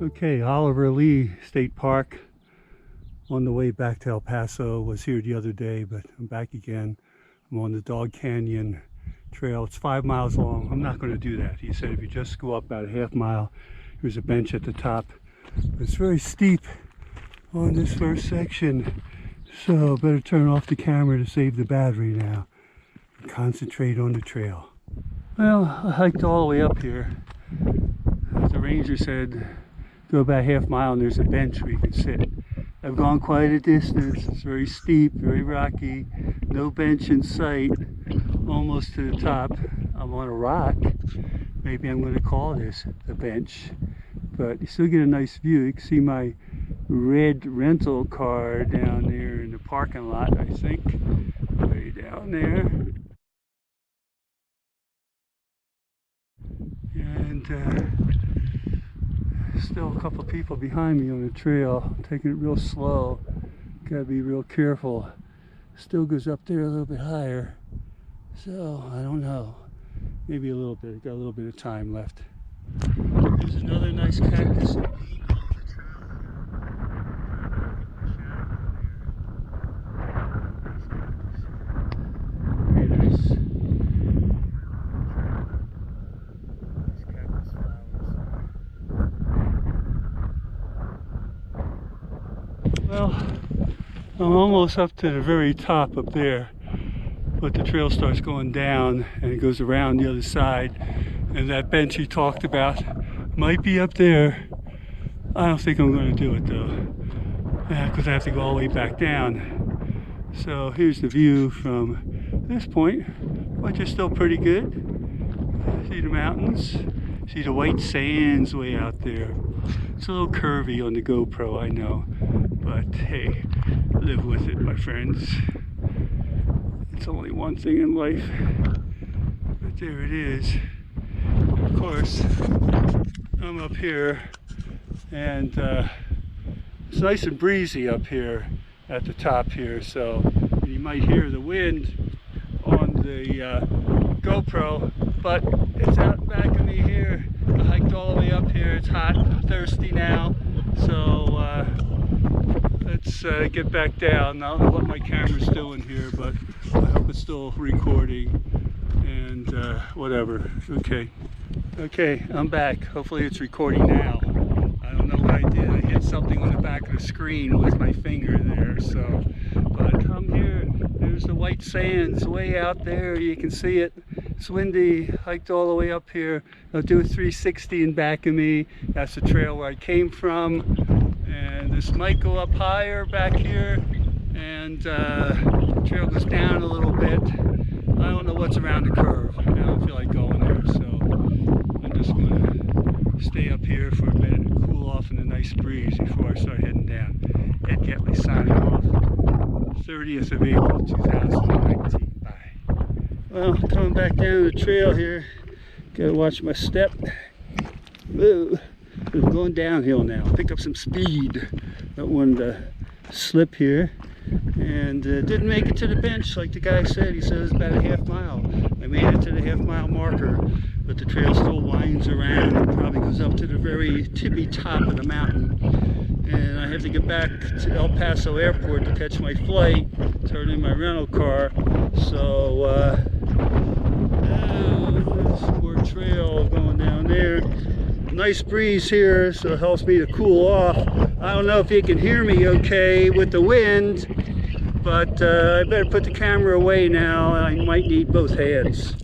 Okay, Oliver Lee State Park. On the way back to El Paso. Was here the other day, but I'm back again. I'm on the Dog Canyon Trail. It's 5 miles long. I'm not going to do that. He said if you just go up about a half mile, there's a bench at the top. It's very steep on this first section, so I better turn off the camera to save the battery now and concentrate on the trail. Well, I hiked all the way up here. The ranger said go about a half mile and there's a bench where you can sit. I've gone quite a distance. It's very steep, very rocky, no bench in sight, almost to the top. I'm on a rock. Maybe I'm going to call this the bench, but you still get a nice view. You can see my red rental car down there in the parking lot, I think, way down there. And still a couple of people behind me on the trail. I'm taking it real slow. Gotta be real careful. Still goes up there a little bit higher. So I don't know. Maybe a little bit. Got a little bit of time left. There's another nice cactus. Very nice. Well, I'm almost up to the very top up there, but the trail starts going down and it goes around the other side, and that bench he talked about might be up there. I don't think I'm going to do it though, because I have to go all the way back down. So here's the view from this point, which is still pretty good. See the mountains, see the white sands way out there. It's a little curvy on the GoPro, I know. But hey, live with it, my friends. It's only one thing in life. But there it is. Of course, I'm up here, and it's nice and breezy up here at the top here. So you might hear the wind on the GoPro, but it's out back of me here. I hiked all the way up here. It's hot, I'm thirsty now. So let's get back down. I don't know what my camera's doing here, but I hope it's still recording and whatever. Okay, I'm back. Hopefully it's recording now. I don't know what I did. I hit something on the back of the screen with my finger there. So, but I'm here. There's the white sands way out there. You can see it. It's windy. Hiked all the way up here. I'll do a 360 in back of me. That's the trail where I came from. And this might go up higher back here, and the trail goes down a little bit. I don't know what's around the curve. I don't feel like going there, so I'm just going to stay up here for a minute and cool off in a nice breeze before I start heading down. Ed Getley signing off. 30th of April 2019. Bye. Well, coming back down the trail here. Gotta watch my step. Whoa. I'm going downhill now. Pick up some speed. Don't want to slip here. And didn't make it to the bench like the guy said. He said it was about a half mile. I made it to the half mile marker, but the trail still winds around and probably goes up to the very tippy top of the mountain. And I have to get back to El Paso Airport to catch my flight, turn in my rental car. So there's more trail going down there. Nice breeze here, so it helps me to cool off. I don't know if you can hear me okay with the wind, but I better put the camera away now. I might need both hands.